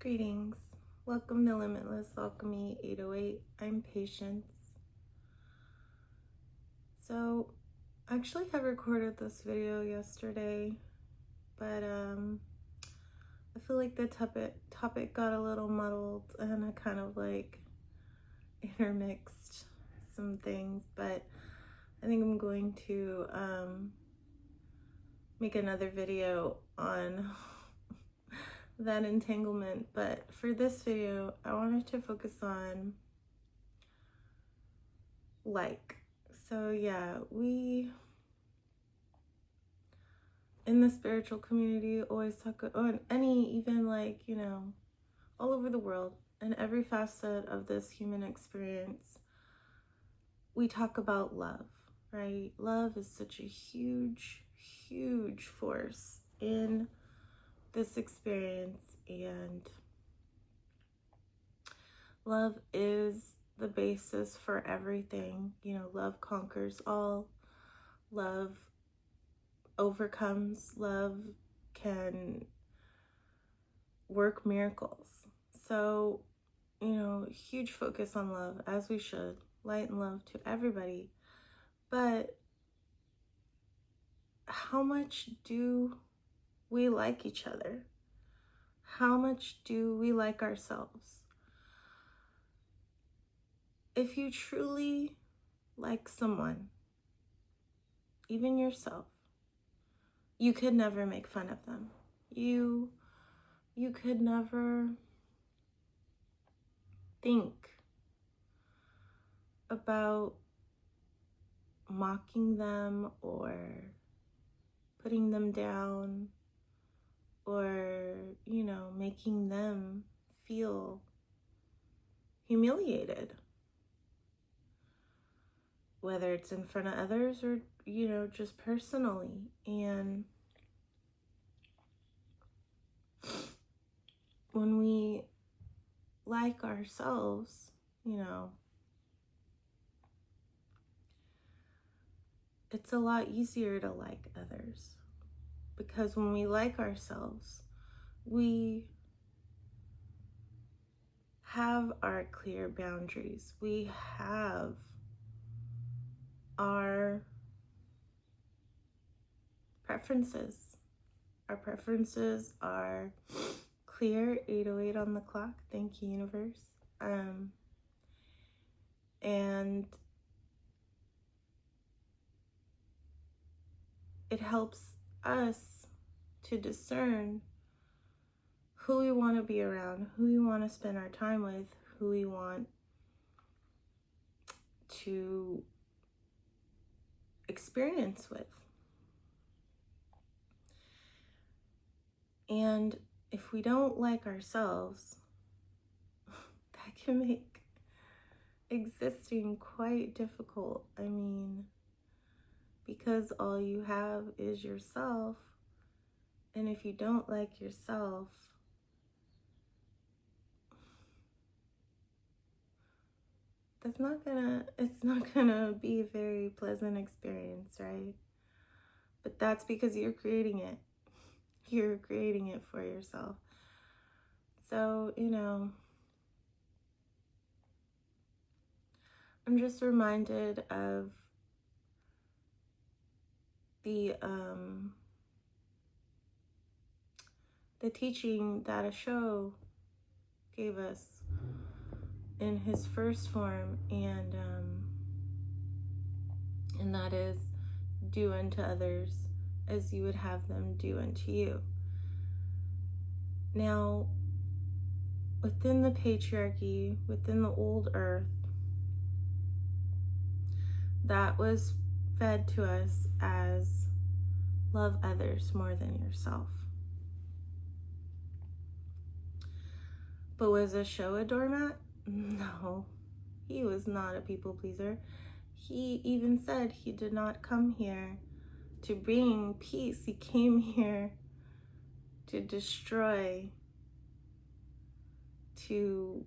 Greetings. Welcome to Limitless Alchemy 808. I'm Patience. So, I actually had recorded this video yesterday, but I feel like the topic got a little muddled and I kind of intermixed some things, but I think I'm going to make another video on that entanglement. But for this video, I wanted to focus on so yeah, we in the spiritual community always talk on even all over the world, and every facet of this human experience, we talk about love, right? Love is such a huge force in this experience, and love is the basis for everything. Love conquers all. Love overcomes. Love can work miracles. So, huge focus on love, as we should. Light and love to everybody. But how much do we like each other? How much do we like ourselves? If you truly like someone, even yourself, you could never make fun of them. You could never think about mocking them or putting them down or, making them feel humiliated, whether it's in front of others or, just personally. And when we like ourselves, it's a lot easier to like others, because when we like ourselves, we have our clear boundaries. We have our preferences. Our preferences are clear. 808 on the clock. Thank you, universe. And it helps us to discern who we want to be around, who we want to spend our time with, who we want to experience with. And if we don't like ourselves, that can make existing quite difficult. Because all you have is yourself, and if you don't like yourself, it's not gonna be a very pleasant experience, right? But that's because you're creating it. You're creating it for yourself. So, I'm just reminded of the teaching that a show gave us in his first form, and that is, do unto others as you would have them do unto you. Now, within the patriarchy, within the old earth, that was fed to us as love others more than yourself. But was Osho a doormat? No, he was not a people pleaser. He even said he did not come here to bring peace. He came here to destroy, to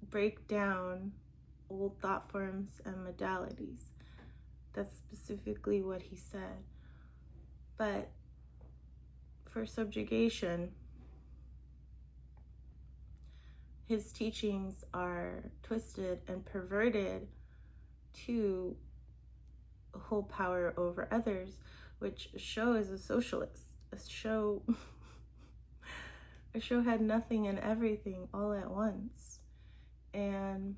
break down old thought forms and modalities. That's specifically what he said. But for subjugation, his teachings are twisted and perverted to hold power over others, which a show is a socialist. A show had nothing and everything all at once. And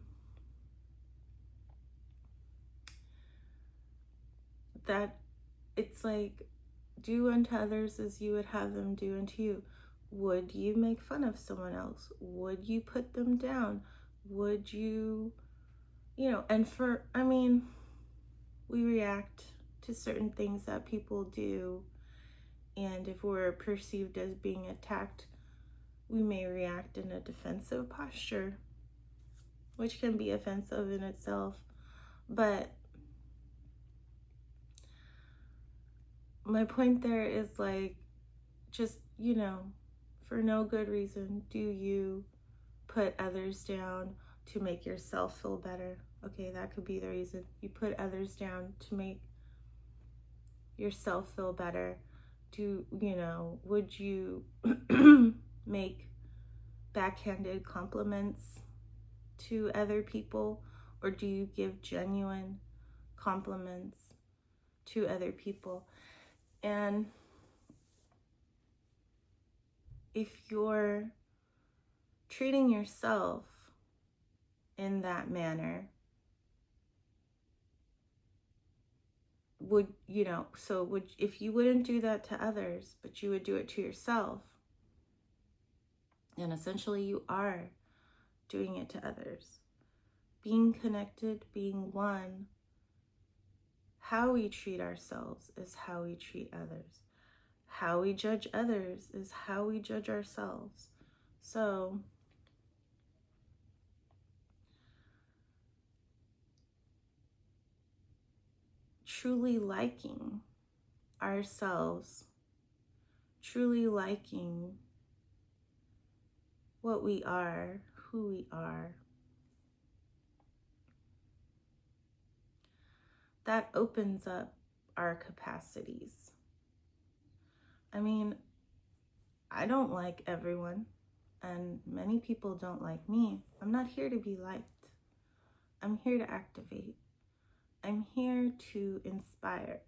that it's like, do unto others as you would have them do unto you. Would you make fun of someone else? Would you put them down? Would you, and we react to certain things that people do. And if we're perceived as being attacked, we may react in a defensive posture, which can be offensive in itself. But my point there is like, just, for no good reason do you put others down to make yourself feel better. Okay, that could be the reason. You put others down to make yourself feel better. Would you make backhanded compliments to other people, or do you give genuine compliments to other people? And if you're treating yourself in that manner, if you wouldn't do that to others, but you would do it to yourself, and essentially you are doing it to others. Being connected, being one, how we treat ourselves is how we treat others. How we judge others is how we judge ourselves. So, truly liking ourselves, truly liking what we are, who we are, that opens up our capacities. I don't like everyone, and many people don't like me. I'm not here to be liked. I'm here to activate. I'm here to inspire.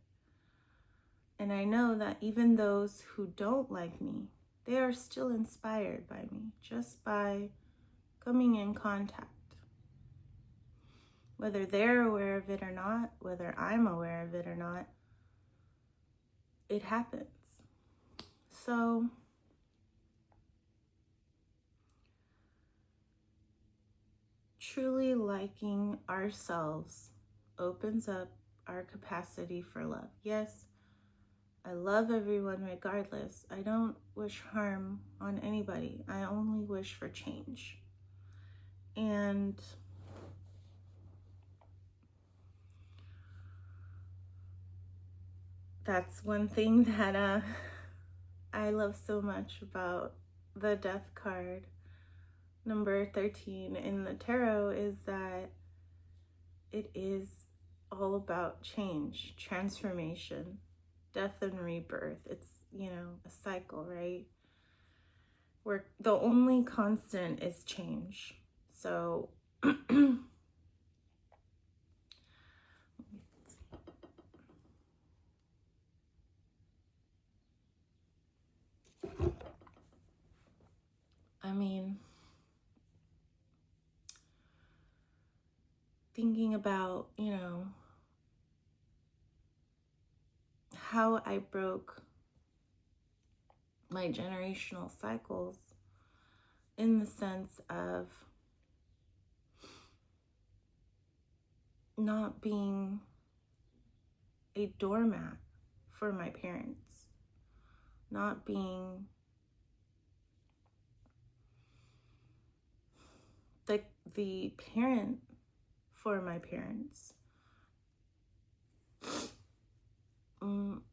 And I know that even those who don't like me, they are still inspired by me just by coming in contact. Whether they're aware of it or not, whether I'm aware of it or not, it happens. So, truly liking ourselves opens up our capacity for love. Yes, I love everyone regardless. I don't wish harm on anybody. I only wish for change. And that's one thing that I love so much about the death card, number 13 in the tarot, is that it is all about change, transformation, death and rebirth. It's, a cycle, right? Where the only constant is change. So, thinking about, how I broke my generational cycles in the sense of not being a doormat for my parents, not being the parent for my parents. One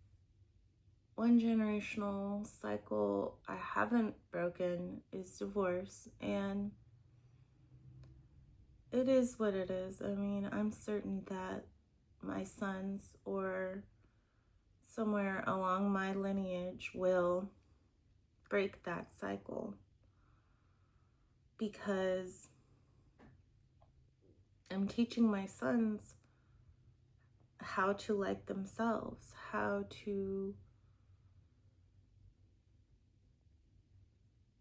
generational cycle I haven't broken is divorce, and it is what it is. I'm certain that my sons or somewhere along my lineage will break that cycle. because I'm teaching my sons how to like themselves, how to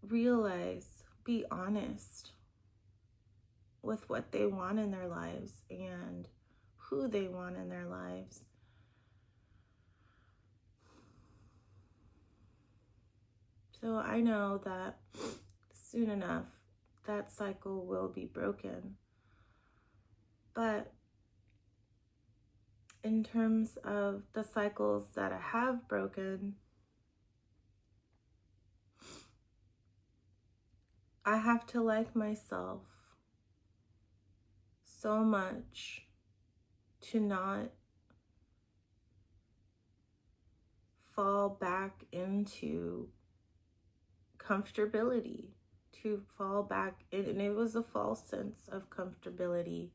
realize, be honest with what they want in their lives and who they want in their lives. So I know that soon enough that cycle will be broken. But in terms of the cycles that I have broken, I have to like myself so much to not fall back into comfortability, to fall back in, and it was a false sense of comfortability.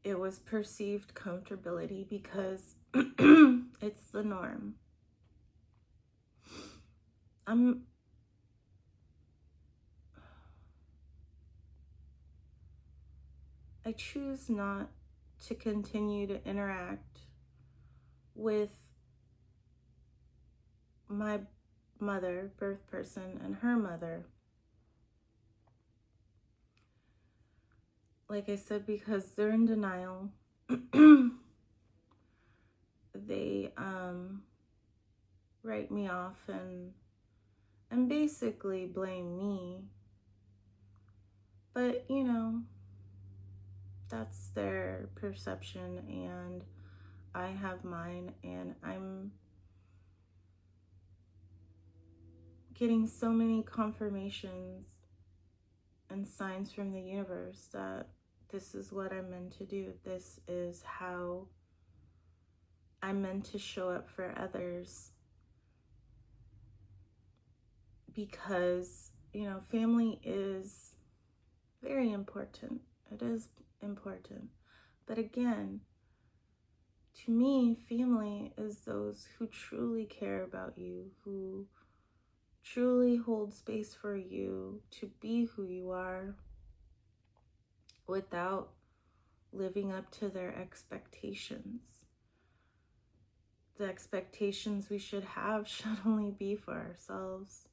It was perceived comfortability because it's the norm. I choose not to continue to interact with my mother, birth person, and her mother. Like I said, because they're in denial. They write me off and basically blame me. But, you know, that's their perception and I have mine, and I'm getting so many confirmations and signs from the universe that this is what I'm meant to do. This is how I'm meant to show up for others. Because, you know, family is very important. It is important. But again, to me, family is those who truly care about you, who truly hold space for you to be who you are without living up to their expectations. The expectations we should have should only be for ourselves.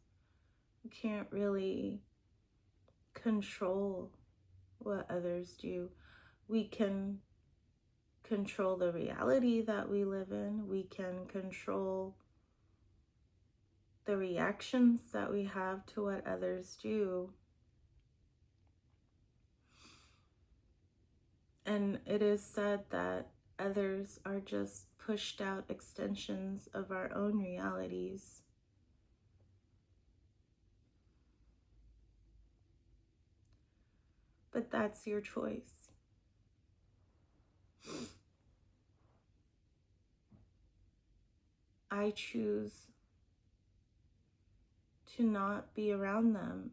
We can't really control what others do. We can control the reality that we live in. We can control the reactions that we have to what others do. And it is said that others are just pushed out extensions of our own realities. But that's your choice. I choose to not be around them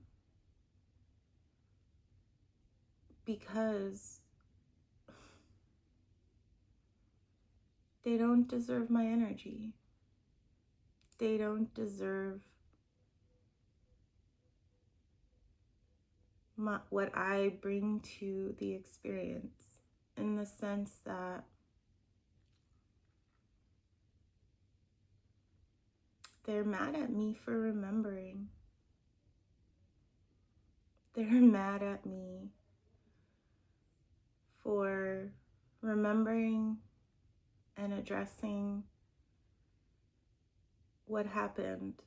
because they don't deserve my energy. They don't deserve what I bring to the experience, in the sense that they're mad at me for remembering. They're mad at me for remembering and addressing what happened.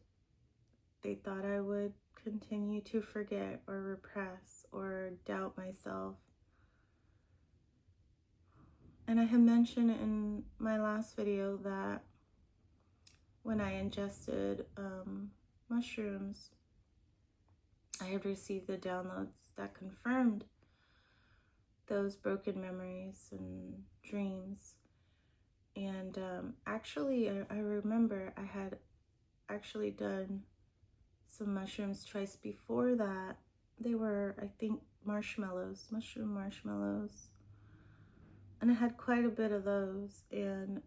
They thought I would continue to forget or repress or doubt myself. And I had mentioned in my last video that when I ingested mushrooms, I had received the downloads that confirmed those broken memories and dreams. And actually, I remember I had actually done some mushrooms twice before that. They were, I think, mushroom marshmallows. And I had quite a bit of those. And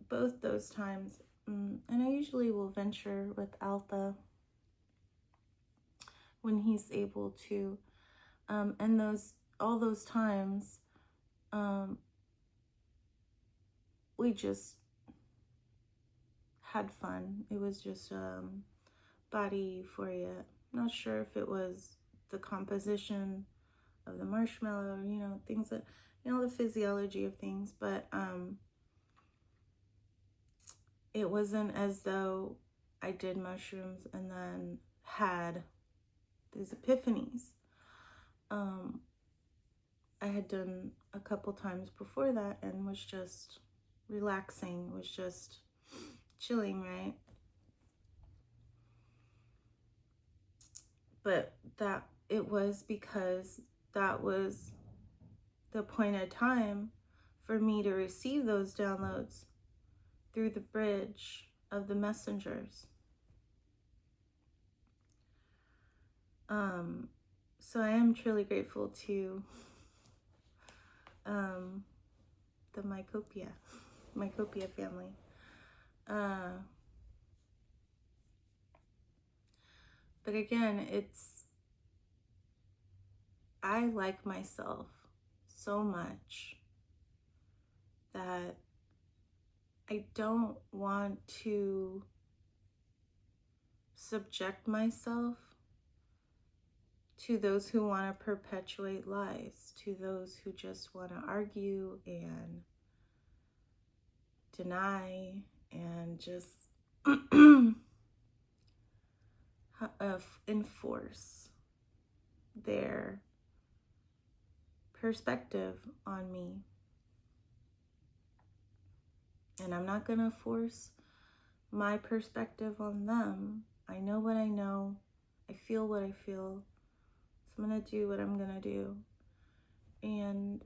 both those times, and I usually will venture with alpha when he's able to. And all those times, we just had fun. It was just body euphoria. Not sure if it was the composition of the marshmallow, things that, the physiology of things, but it wasn't as though I did mushrooms and then had these epiphanies. I had done a couple times before that and was just relaxing, was just chilling, right? But that it was because that was the appointed time for me to receive those downloads through the bridge of the messengers. So I am truly grateful to the Mycopia family. But again, I like myself so much that I don't want to subject myself to those who want to perpetuate lies, to those who just want to argue and deny and just enforce their perspective on me. And I'm not going to force my perspective on them. I know what I know. I feel what I feel. So I'm going to do what I'm going to do. And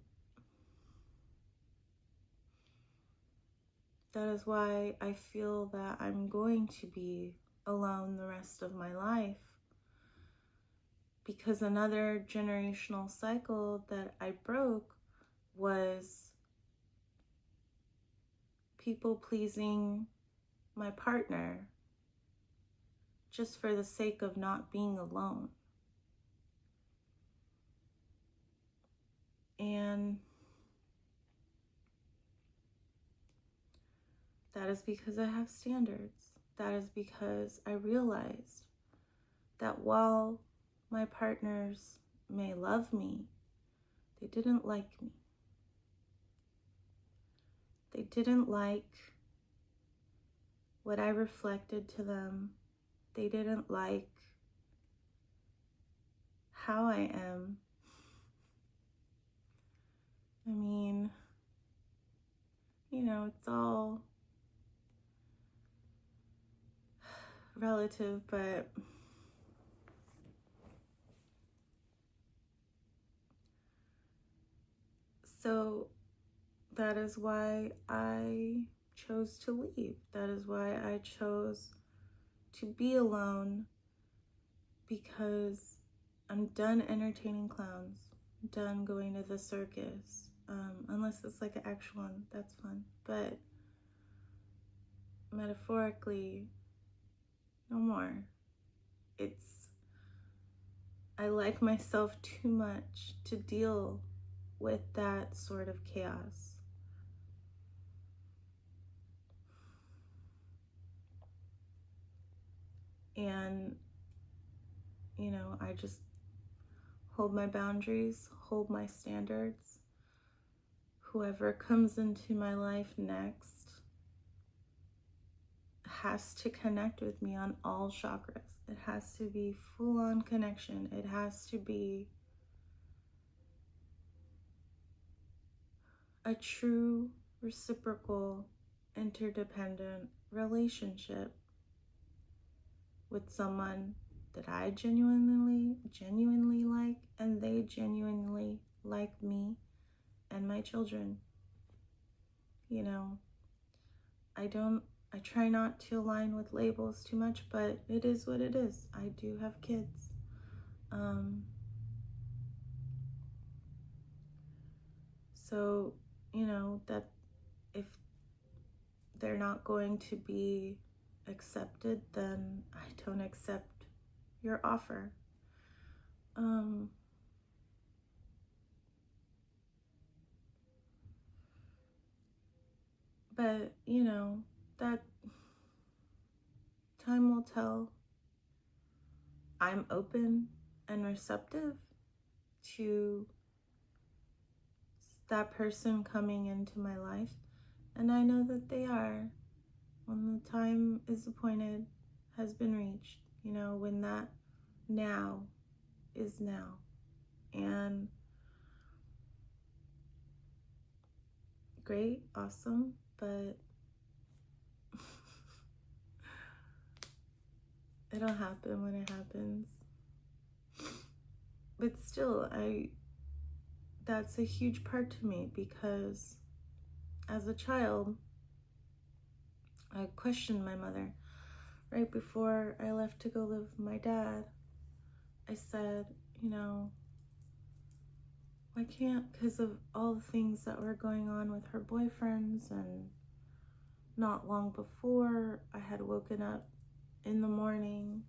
that is why I feel that I'm going to be alone the rest of my life. Because another generational cycle that I broke was people pleasing my partner just for the sake of not being alone. And that is because I have standards. That is because I realized that while my partners may love me, they didn't like me. They didn't like what I reflected to them. They didn't like how I am. I mean, it's all relative, but so that is why I chose to leave. That is why I chose to be alone, because I'm done entertaining clowns. I'm done going to the circus. Unless it's like an actual one, that's fun. But metaphorically, no more. I like myself too much to deal with that sort of chaos. And, I just hold my boundaries, hold my standards. Whoever comes into my life next has to connect with me on all chakras. It has to be full-on connection. It has to be a true, reciprocal, interdependent relationship with someone that I genuinely like, and they genuinely like me and my children. I try not to align with labels too much, but it is what it is. I do have kids. So, that if they're not going to be accepted, then I don't accept your offer. But, you know, that time will tell. I'm open and receptive to that person coming into my life. And I know that they are, when the time is appointed, has been reached, you know, when that now is now. And great, awesome, but it'll happen when it happens. But still, that's a huge part to me, because as a child, I questioned my mother. Right before I left to go live with my dad, I said, you know, why can't, because of all the things that were going on with her boyfriends, and not long before, I had woken up in the morning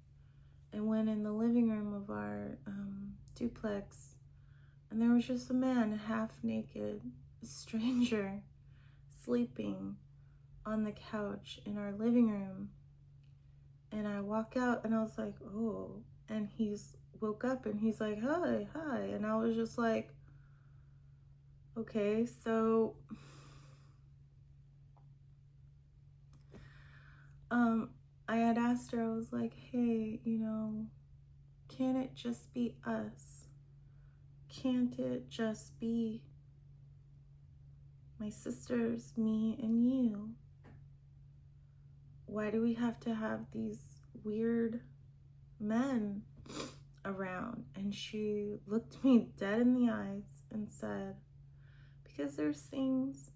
and went in the living room of our duplex, and there was just a man, half naked, a stranger, sleeping on the couch in our living room. And I walk out and I was like, oh, and he's woke up and he's like, hi, and I was just like, okay. So I had asked her, I was like, hey, you know, can it just be us? Can't it just be my sisters, me, and you? Why do we have to have these weird men around? And she looked me dead in the eyes and said, because there's things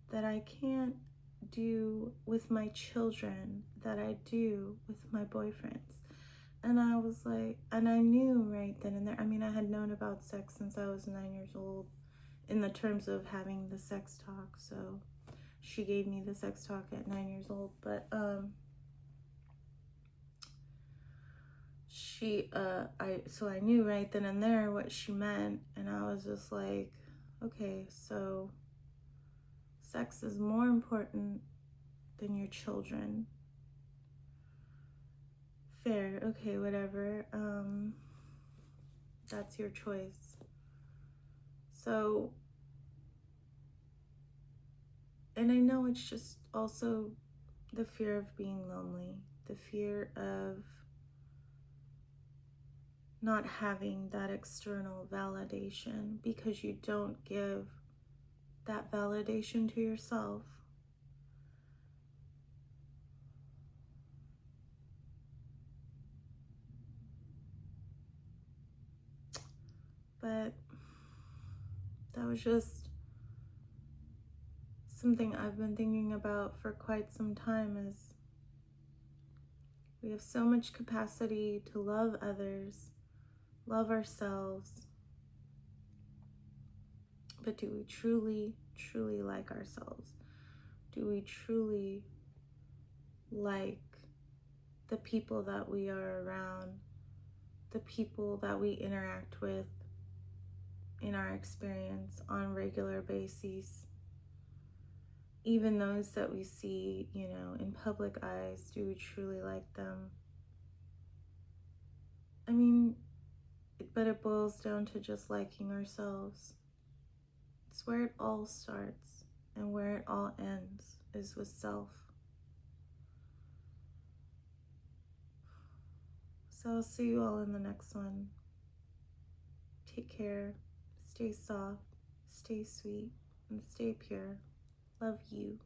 that I can't do with my children that I do with my boyfriends. And I was like, and I knew right then and there, I mean, I had known about sex since I was 9 years old, in the terms of having the sex talk. So she gave me the sex talk at 9 years old. But so I knew right then and there what she meant. And I was just like, okay, so sex is more important than your children. Fair, okay, whatever. That's your choice. So, and I know it's just also the fear of being lonely, the fear of not having that external validation, because you don't give that validation to yourself. But that was just something I've been thinking about for quite some time, is we have so much capacity to love others, love ourselves, but do we truly, truly like ourselves? Do we truly like the people that we are around, the people that we interact with in our experience on a regular basis? Even those that we see, you know, in public eyes, do we truly like them? I mean, but it boils down to just liking ourselves. It's where it all starts, and where it all ends is with self. So I'll see you all in the next one. Take care, stay soft, stay sweet, and stay pure. Love you.